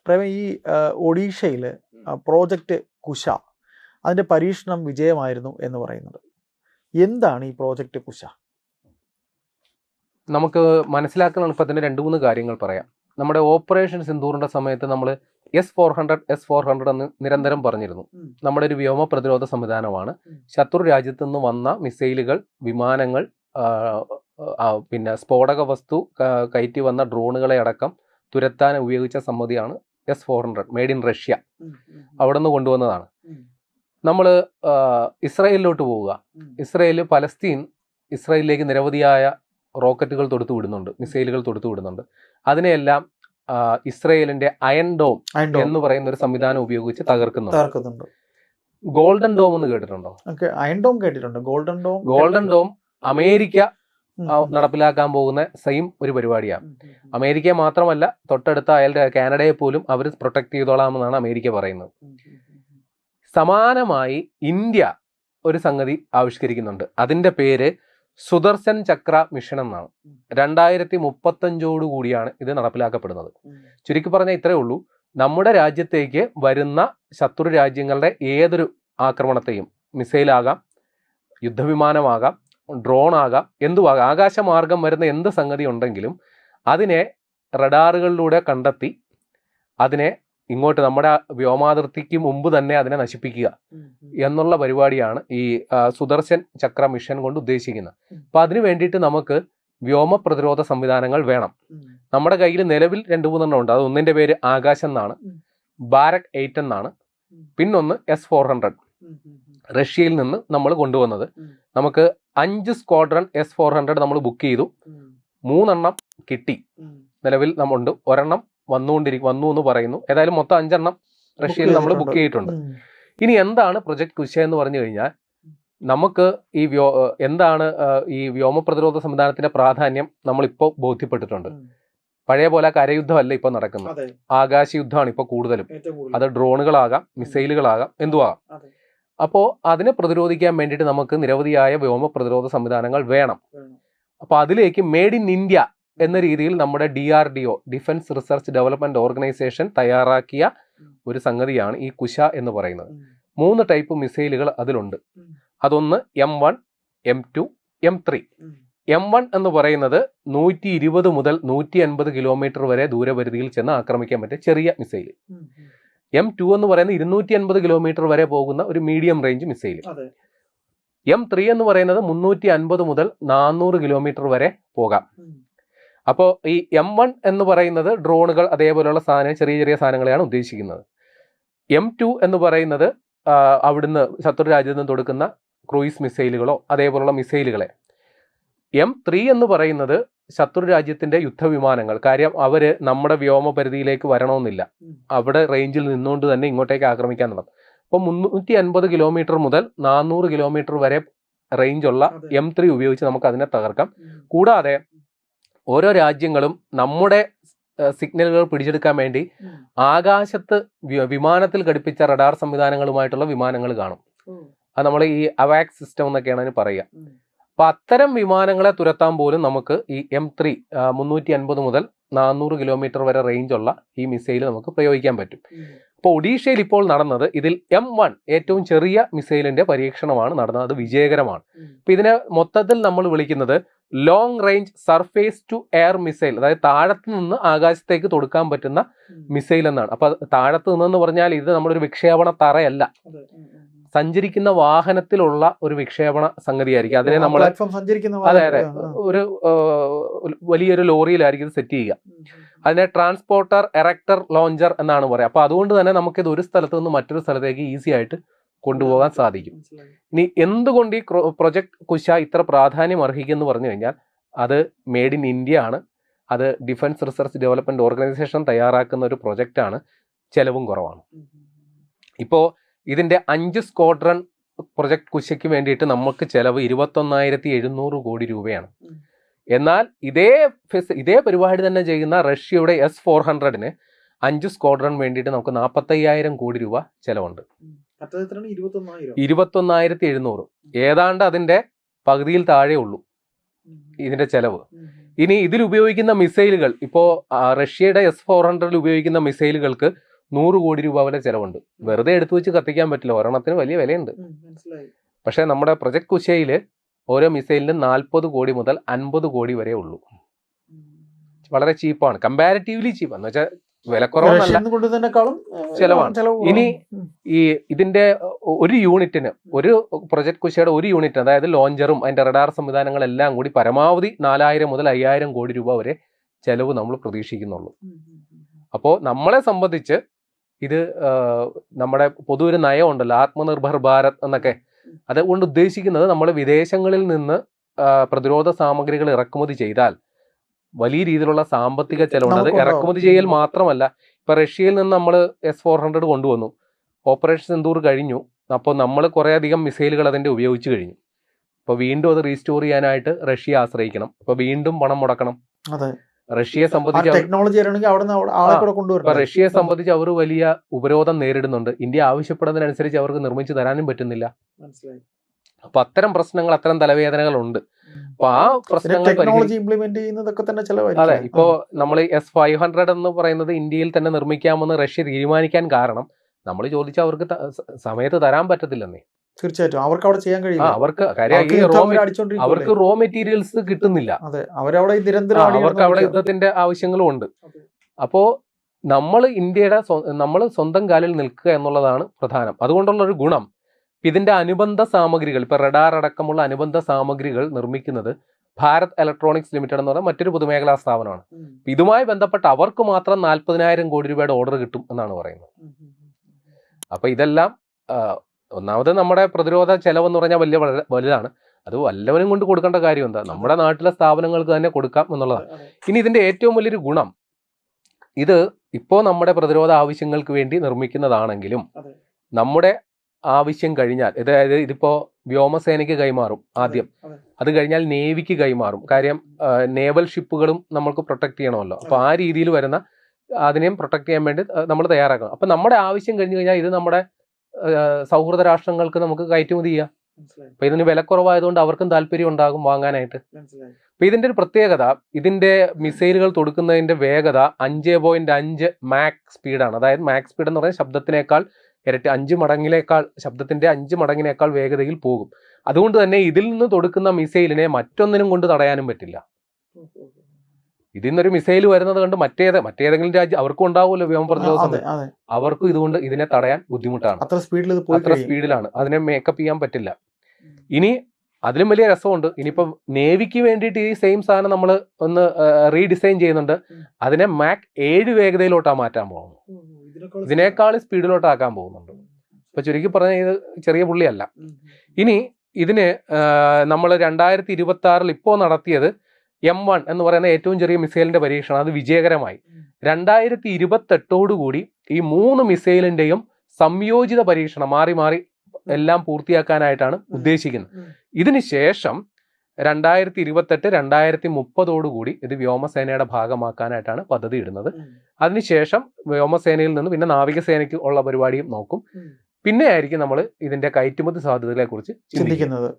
പ്രേമ, ഈ ഒഡീഷയിൽ പ്രോജക്റ്റ് കുശ അതിൻ്റെ പരീക്ഷണം വിജയമായിരുന്നു എന്ന് പറയുന്നത്. എന്താണ് ഈ പ്രോജക്റ്റ് കുശ? നമുക്ക് മനസ്സിലാക്കുന്ന എളുപ്പത്തിന് 2-3 കാര്യങ്ങൾ പറയാം. നമ്മുടെ ഓപ്പറേഷൻ സിന്ദൂറിന്റെ സമയത്ത് നമ്മൾ S-400 എന്ന് നിരന്തരം പറഞ്ഞിരുന്നു. നമ്മുടെ ഒരു വ്യോമ പ്രതിരോധ സംവിധാനമാണ്. ശത്രു രാജ്യത്തു നിന്ന് വന്ന മിസൈലുകൾ, വിമാനങ്ങൾ, പിന്നെ സ്ഫോടക വസ്തു കയറ്റി വന്ന ഡ്രോണുകളെ അടക്കം തുരത്താൻ ഉപയോഗിച്ച സംഗതിയാണ് S-400, മെയ്ഡ് ഇൻ റഷ്യ. അവിടെ നിന്ന് കൊണ്ടുവന്നതാണ്. നമ്മൾ ഇസ്രായേലിലോട്ട് പോവുക. ഇസ്രായേലിലേക്ക് നിരവധിയായ റോക്കറ്റുകൾ തൊടുത്തു വിടുന്നുണ്ട്, മിസൈലുകൾ തൊടുത്തു വിടുന്നുണ്ട്. അതിനെയെല്ലാം ഇസ്രായേലിന്റെ അയൺ ഡോം എന്ന് പറയുന്ന ഒരു സംവിധാനം ഉപയോഗിച്ച് തകർക്കുന്നുണ്ട്. ഗോൾഡൻ ഡോം എന്ന് കേട്ടിട്ടുണ്ടോ? അയൺ ഡോം കേട്ടിട്ടുണ്ട്. ഗോൾഡൻ ഡോം അമേരിക്ക നടപ്പിലാക്കാൻ പോകുന്ന സെയിം ഒരു പരിപാടിയാണ്. അമേരിക്ക മാത്രമല്ല, തൊട്ടടുത്ത കാനഡയെ പോലും അവർ പ്രൊട്ടക്ട് ചെയ്തോളാമെന്നാണ് അമേരിക്ക പറയുന്നത്. സമാനമായി ഇന്ത്യ ഒരു സംഗതി ആവിഷ്കരിക്കുന്നുണ്ട്. അതിന്റെ പേര് സുദർശൻ ചക്ര മിഷൻ എന്നാണ്. 2035 കൂടിയാണ് ഇത് നടപ്പിലാക്കപ്പെടുന്നത്. ചുരുക്കി പറഞ്ഞാൽ ഇത്രയേ ഉള്ളൂ, നമ്മുടെ രാജ്യത്തേക്ക് വരുന്ന ശത്രു രാജ്യങ്ങളുടെ ഏതൊരു ആക്രമണത്തെയും, മിസൈലാകാം, യുദ്ധവിമാനമാകാം, ഡ്രോൺ ആകാം, എന്തുവാകാം, ആകാശമാർഗം വരുന്ന എന്ത് സംഗതി ഉണ്ടെങ്കിലും അതിനെ റഡാറുകളിലൂടെ കണ്ടെത്തി അതിനെ ഇങ്ങോട്ട് നമ്മുടെ വ്യോമാതിർത്തിക്ക് മുമ്പ് തന്നെ അതിനെ നശിപ്പിക്കുക എന്നുള്ള പരിപാടിയാണ് ഈ സുദർശൻ ചക്ര മിഷൻ കൊണ്ട് ഉദ്ദേശിക്കുന്നത്. അപ്പൊ അതിനു വേണ്ടിയിട്ട് നമുക്ക് വ്യോമ പ്രതിരോധ സംവിധാനങ്ങൾ വേണം. നമ്മുടെ കയ്യിൽ നിലവിൽ 2-3 ഉണ്ട്. അത് ഒന്നിന്റെ പേര് ആകാശ് എന്നാണ്, ബാരക് 8 എന്നാണ്, പിന്നൊന്ന് S-400 റഷ്യയിൽ നിന്ന് നമ്മൾ കൊണ്ടുവന്നത്. നമുക്ക് 5 സ്ക്വാഡ്രൺ S-400 നമ്മൾ ബുക്ക് ചെയ്തു. 3 എണ്ണം കിട്ടി. നിലവിൽ നമ്മളുണ്ട്. 1 എണ്ണം വന്നു എന്ന് പറയുന്നു. ഏതായാലും മൊത്തം 5 എണ്ണം റഷ്യയിൽ നമ്മൾ ബുക്ക് ചെയ്തിട്ടുണ്ട്. ഇനി എന്താണ് പ്രൊജക്ട് കുശ എന്ന് പറഞ്ഞു കഴിഞ്ഞാൽ, നമുക്ക് ഈ എന്താണ് ഈ വ്യോമ പ്രതിരോധ സംവിധാനത്തിന്റെ പ്രാധാന്യം നമ്മളിപ്പോൾ ബോധ്യപ്പെട്ടിട്ടുണ്ട്. പഴയ പോലെ കരയുദ്ധമല്ല ഇപ്പൊ നടക്കുന്നത്, ആകാശ യുദ്ധമാണ് ഇപ്പൊ കൂടുതലും. അത് ഡ്രോണുകളാകാം, മിസൈലുകളാകാം, എന്തുവാകാം. അപ്പോൾ അതിനെ പ്രതിരോധിക്കാൻ വേണ്ടിയിട്ട് നമുക്ക് നിരവധിയായ വ്യോമ പ്രതിരോധ സംവിധാനങ്ങൾ വേണം. അപ്പൊ അതിലേക്ക് മെയ്ഡ് ഇൻ ഇന്ത്യ എന്ന രീതിയിൽ നമ്മുടെ DRDO, defence research development organisation തയ്യാറാക്കിയ ഒരു സംഗതിയാണ് ഈ കുശ എന്ന് പറയുന്നത്. 3 ടൈപ്പ് മിസൈലുകൾ അതിലുണ്ട്. അതൊന്ന് M1, M2, M3. M1 എന്ന് പറയുന്നത് 120 മുതൽ 150 കിലോമീറ്റർ വരെ ദൂരപരിധിയിൽ ചെന്ന് ആക്രമിക്കാൻ പറ്റിയ ചെറിയ മിസൈൽ. M2 എന്ന് പറയുന്നത് 250 കിലോമീറ്റർ വരെ പോകുന്ന ഒരു മീഡിയം റേഞ്ച് മിസൈൽ. M3 എന്ന് പറയുന്നത് 350 മുതൽ 400 കിലോമീറ്റർ വരെ പോകാം. അപ്പോൾ ഈ M1 എന്ന് പറയുന്നത് ഡ്രോണുകൾ അതേപോലെയുള്ള ചെറിയ ചെറിയ സാധനങ്ങളെയാണ് ഉദ്ദേശിക്കുന്നത്. M2 എന്ന് പറയുന്നത് അവിടുന്ന് ശത്രു രാജ്യത്ത് നിന്ന് കൊടുക്കുന്ന ക്രൂയിസ് മിസൈലുകളോ അതേപോലുള്ള മിസൈലുകളെ. M3 എന്ന് പറയുന്നത് ശത്രു രാജ്യത്തിന്റെ യുദ്ധവിമാനങ്ങൾ. കാര്യം അവര് നമ്മുടെ വ്യോമ പരിധിയിലേക്ക് വരണമെന്നില്ല, അവിടെ റേഞ്ചിൽ നിന്നുകൊണ്ട് തന്നെ ഇങ്ങോട്ടേക്ക് ആക്രമിക്കാൻ തുടങ്ങും. അപ്പോൾ 350 കിലോമീറ്റർ മുതൽ 400 കിലോമീറ്റർ വരെ റേഞ്ചുള്ള M3 ഉപയോഗിച്ച് നമുക്ക് അതിനെ തകർക്കാം. കൂടാതെ ഓരോ രാജ്യങ്ങളും നമ്മുടെ സിഗ്നലുകൾ പിടിച്ചെടുക്കാൻ വേണ്ടി ആകാശത്ത് വിമാനത്തിൽ ഘടിപ്പിച്ച റഡാർ സംവിധാനങ്ങളുമായിട്ടുള്ള വിമാനങ്ങൾ കാണും. അത് നമ്മൾ ഈ അവാക്സ് സിസ്റ്റം എന്നൊക്കെയാണ് അതിന് പറയുക. അപ്പൊ അത്തരം വിമാനങ്ങളെ തുരത്താൻ പോലും നമുക്ക് ഈ M3 350 മുതൽ 400 കിലോമീറ്റർ വരെ റേഞ്ചുള്ള ഈ മിസൈൽ നമുക്ക് പ്രയോഗിക്കാൻ പറ്റും. അപ്പോൾ ഒഡീഷയിൽ ഇപ്പോൾ നടന്നത് ഇതിൽ M1 ഏറ്റവും ചെറിയ മിസൈലിന്റെ പരീക്ഷണമാണ് നടന്നത്. അത് വിജയകരമാണ്. അപ്പൊ ഇതിനെ മൊത്തത്തിൽ നമ്മൾ വിളിക്കുന്നത് long range surface to air missile, അതായത് താഴത്ത് നിന്ന് ആകാശത്തേക്ക് തൊടുക്കാൻ പറ്റുന്ന മിസൈൽ എന്നാണ്. അപ്പൊ താഴത്ത് നിന്നെന്ന് പറഞ്ഞാൽ ഇത് നമ്മളൊരു വിക്ഷേപണ തറയല്ല, സഞ്ചരിക്കുന്ന വാഹനത്തിലുള്ള ഒരു വിക്ഷേപണ സംഗതിയായിരിക്കും. അതിനെ നമ്മൾ അതെ ഒരു വലിയൊരു ലോറിയിലായിരിക്കും ഇത് സെറ്റ് ചെയ്യുക. അതിനെ ട്രാൻസ്പോർട്ടർ എറക്ടർ ലോഞ്ചർ എന്നാണ് പറയുക. അപ്പൊ അതുകൊണ്ട് തന്നെ നമുക്കിത് ഒരു സ്ഥലത്ത് നിന്ന് മറ്റൊരു സ്ഥലത്തേക്ക് ഈസി ആയിട്ട് കൊണ്ടുപോകാൻ സാധിക്കും. ഇനി എന്തുകൊണ്ട് ഈ പ്രൊജക്ട് കുശ ഇത്ര പ്രാധാന്യം അർഹിക്കുന്നു പറഞ്ഞു കഴിഞ്ഞാൽ, അത് മെയ്ഡ് ഇൻ ഇന്ത്യ ആണ്. അത് ഡിഫൻസ് റിസർച്ച് ഡെവലപ്മെന്റ് ഓർഗനൈസേഷൻ തയ്യാറാക്കുന്ന ഒരു പ്രൊജക്റ്റാണ്. ചെലവും കുറവാണ്. ഇപ്പോൾ ഇതിന്റെ 5 സ്ക്വാഡ്രൺ പ്രൊജക്ട് കുശയ്ക്ക് വേണ്ടിയിട്ട് നമുക്ക് ചെലവ് 21,700 കോടി രൂപയാണ്. എന്നാൽ ഇതേ പരിപാടി തന്നെ ചെയ്യുന്ന റഷ്യയുടെ S-400 5 സ്ക്വാഡ്രൺ വേണ്ടിയിട്ട് നമുക്ക് 45,000 കോടി രൂപ ചെലവുണ്ട്. 21,700. ഏതാണ്ട് അതിന്റെ പകുതിയിൽ താഴെ ഉള്ളൂ ഇതിന്റെ ചെലവ്. ഇനി ഇതിൽ ഉപയോഗിക്കുന്ന മിസൈലുകൾ ഇപ്പോൾ റഷ്യയുടെ S-400 ഉപയോഗിക്കുന്ന മിസൈലുകൾക്ക് 100 കോടി രൂപ വരെ ചെലവുണ്ട്. വെറുതെ എടുത്തു വെച്ച് കത്തിക്കാൻ പറ്റില്ല, ഒരെണ്ണത്തിന് വലിയ വിലയുണ്ട്. പക്ഷേ നമ്മുടെ പ്രൊജക്ട് കുശയിൽ ഓരോ മിസൈലിനും 40 കോടി മുതൽ 50 കോടി വരെ ഉള്ളൂ. വളരെ ചീപ്പാണ്, കമ്പാരിറ്റീവ്ലി ചീപ്പ് എന്ന് വെച്ചാൽ വിലക്കുറവല്ല, ചെലവാണ്. ഇനി ഈ ഇതിന്റെ ഒരു യൂണിറ്റിന്, ഒരു പ്രൊജക്ട് കുശയുടെ ഒരു യൂണിറ്റ്, അതായത് ലോഞ്ചറും അതിന്റെ റഡാർ സംവിധാനങ്ങളെല്ലാം കൂടി പരമാവധി 4000 മുതൽ 5000 കോടി രൂപ വരെ ചെലവ് നമ്മൾ പ്രതീക്ഷിക്കുന്നുള്ളൂ. അപ്പോൾ നമ്മളെ സംബന്ധിച്ച് ഇത് നമ്മുടെ പൊതു ഒരു നയം ഉണ്ടല്ലോ, ആത്മനിർഭർ ഭാരത് എന്നൊക്കെ, അതുകൊണ്ട് ഉദ്ദേശിക്കുന്നത് നമ്മൾ വിദേശങ്ങളിൽ നിന്ന് പ്രതിരോധ സാമഗ്രികൾ ഇറക്കുമതി ചെയ്താൽ വലിയ രീതിയിലുള്ള സാമ്പത്തിക ചെലവുണ്ട്. അത് ഇറക്കുമതി ചെയ്യൽ മാത്രമല്ല, ഇപ്പൊ റഷ്യയിൽ നിന്ന് നമ്മൾ S-400 കൊണ്ടുവന്നു, ഓപ്പറേഷൻ സിന്ദൂർ കഴിഞ്ഞു, അപ്പോൾ നമ്മൾ കുറേ അധികം മിസൈലുകൾ അതിന്റെ ഉപയോഗിച്ച് കഴിഞ്ഞു. അപ്പോൾ വീണ്ടും അത് റീസ്റ്റോർ ചെയ്യാനായിട്ട് റഷ്യ ആശ്രയിക്കണം, അപ്പോൾ വീണ്ടും പണം മുടക്കണം. റഷ്യയെ സംബന്ധിച്ച് അവർ വലിയ ഉപരോധം നേരിടുന്നുണ്ട്. ഇന്ത്യ ആവശ്യപ്പെടുന്നതിനനുസരിച്ച് അവർക്ക് നിർമ്മിച്ചു തരാനും പറ്റുന്നില്ല. അപ്പൊ അത്തരം പ്രശ്നങ്ങൾ, അത്തരം തലവേദനകളുണ്ട്. അപ്പൊ ആ പ്രശ്നങ്ങൾ അതെ, ഇപ്പോ നമ്മൾ S-500 എന്ന് പറയുന്നത് ഇന്ത്യയിൽ തന്നെ നിർമ്മിക്കാമെന്ന് റഷ്യ തീരുമാനിക്കാൻ കാരണം നമ്മൾ ചോദിച്ചാൽ അവർക്ക് സമയത്ത് തരാൻ പറ്റത്തില്ലെന്നേ. തീർച്ചയായിട്ടും അവർക്ക് അവിടെ ചെയ്യാൻ കഴിയില്ല. അവർക്ക് റോ മെറ്റീരിയൽസ് കിട്ടുന്നില്ല, അവർക്ക് അവിടെ യുദ്ധത്തിന്റെ ആവശ്യങ്ങളും ഉണ്ട്. അപ്പോ നമ്മൾ നമ്മൾ സ്വന്തം കാലിൽ നിൽക്കുക എന്നുള്ളതാണ് പ്രധാനം. അതുകൊണ്ടുള്ള ഒരു ഗുണം, ഇതിന്റെ അനുബന്ധ സാമഗ്രികൾ, ഇപ്പൊ റഡാർ അടക്കമുള്ള അനുബന്ധ സാമഗ്രികൾ നിർമ്മിക്കുന്നത് ഭാരത് ഇലക്ട്രോണിക്സ് ലിമിറ്റഡ് എന്ന് പറയുന്ന മറ്റൊരു പൊതുമേഖലാ സ്ഥാപനമാണ്. ഇതുമായി ബന്ധപ്പെട്ട് അവർക്ക് മാത്രം 40,000 കോടി രൂപയുടെ ഓർഡർ കിട്ടും എന്നാണ് പറയുന്നത്. അപ്പൊ ഇതെല്ലാം ഒന്നാമത് നമ്മുടെ പ്രതിരോധ ചെലവെന്ന് പറഞ്ഞാൽ വലുതാണ്. അത് വല്ലവനും കൊണ്ട് കൊടുക്കേണ്ട കാര്യം എന്താ, നമ്മുടെ നാട്ടിലെ സ്ഥാപനങ്ങൾക്ക് തന്നെ കൊടുക്കാം എന്നുള്ളതാണ്. ഇനി ഇതിന്റെ ഏറ്റവും വലിയൊരു ഗുണം, ഇത് ഇപ്പോൾ നമ്മുടെ പ്രതിരോധ ആവശ്യങ്ങൾക്ക് വേണ്ടി നിർമ്മിക്കുന്നതാണെങ്കിലും നമ്മുടെ ആവശ്യം കഴിഞ്ഞാൽ, അതായത് ഇതിപ്പോ വ്യോമസേനയ്ക്ക് കൈമാറും ആദ്യം, അത് കഴിഞ്ഞാൽ നേവിക്ക് കൈമാറും. കാര്യം നേവൽ ഷിപ്പുകളും നമ്മൾക്ക് പ്രൊട്ടക്ട് ചെയ്യണമല്ലോ. അപ്പൊ ആ രീതിയിൽ വരുന്ന അതിനെയും പ്രൊട്ടക്ട് ചെയ്യാൻ വേണ്ടി നമ്മൾ തയ്യാറാക്കണം. അപ്പൊ നമ്മുടെ ആവശ്യം കഴിഞ്ഞു കഴിഞ്ഞാൽ ഇത് നമ്മുടെ സൗഹൃദ രാഷ്ട്രങ്ങൾക്ക് നമുക്ക് കയറ്റുമതി ചെയ്യാം. അപ്പൊ ഇതിന് വിലക്കുറവായതുകൊണ്ട് അവർക്കും താല്പര്യം ഉണ്ടാകും വാങ്ങാനായിട്ട്. അപ്പൊ ഇതിന്റെ ഒരു പ്രത്യേകത, ഇതിന്റെ മിസൈലുകൾ തൊടുക്കുന്നതിന്റെ വേഗത 5.5 മാക് സ്പീഡാണ്. അതായത് മാക് സ്പീഡ് എന്ന് പറയുന്നത് ശബ്ദത്തിനേക്കാൾ ഇരട്ടി, 5 മടങ്ങിനേക്കാൾ, ശബ്ദത്തിന്റെ 5 മടങ്ങിനേക്കാൾ വേഗതയിൽ പോകും. അതുകൊണ്ട് തന്നെ ഇതിൽ നിന്ന് തൊടുക്കുന്ന മിസൈലിനെ മറ്റൊന്നിനും കൊണ്ട് തടയാനും പറ്റില്ല. ഇതിൽ നിന്നൊരു മിസൈൽ വരുന്നത് കണ്ട് മറ്റേതെങ്കിലും രാജ്യം അവർക്കും ഉണ്ടാവുമല്ലോ വ്യോമ പ്രതിരോധ സമയം, അവർക്കും ഇതുകൊണ്ട് ഇതിനെ തടയാൻ ബുദ്ധിമുട്ടാണ്. അത്ര സ്പീഡിലാണ്, അതിനെ മേക്കപ്പ് ചെയ്യാൻ പറ്റില്ല. ഇനി അതിലും വലിയ രസമുണ്ട്, ഇനിയിപ്പോ നേവിക്ക് വേണ്ടിയിട്ട് ഈ സെയിം സാധനം നമ്മൾ ഒന്ന് റീഡിസൈൻ ചെയ്യുന്നുണ്ട്. അതിനെ മാക് 7 വേഗതയിലോട്ടാ മാറ്റാൻ പോകുന്നു, ഇതിനേക്കാൾ സ്പീഡിലോട്ടാക്കാൻ പോകുന്നുണ്ട്. ഇപ്പൊ ചുരുക്കി പറഞ്ഞാൽ ഇത് ചെറിയ പുള്ളിയല്ല. ഇനി ഇതിന് നമ്മൾ 2026 ഇപ്പോൾ നടത്തിയത് M1 എന്ന് പറയുന്ന ഏറ്റവും ചെറിയ മിസൈലിന്റെ പരീക്ഷണം, അത് വിജയകരമായി. 2028 ഈ 3 മിസൈലിന്റെയും സംയോജിത പരീക്ഷണം മാറി മാറി എല്ലാം പൂർത്തിയാക്കാനായിട്ടാണ് ഉദ്ദേശിക്കുന്നത്. ഇതിന് ശേഷം 2028, 2030 ഇത് വ്യോമസേനയുടെ ഭാഗമാക്കാനായിട്ടാണ് പദ്ധതി ഇടുന്നത്. അതിനുശേഷം വ്യോമസേനയിൽ നിന്ന് പിന്നെ നാവികസേനയ്ക്ക് ഉള്ള പരിപാടിയും നോക്കും. പിന്നെ ആയിരിക്കും നമ്മൾ ഇതിന്റെ കയറ്റുമതി സാധ്യതകളെ കുറിച്ച് ചിന്തിക്കുന്നത്.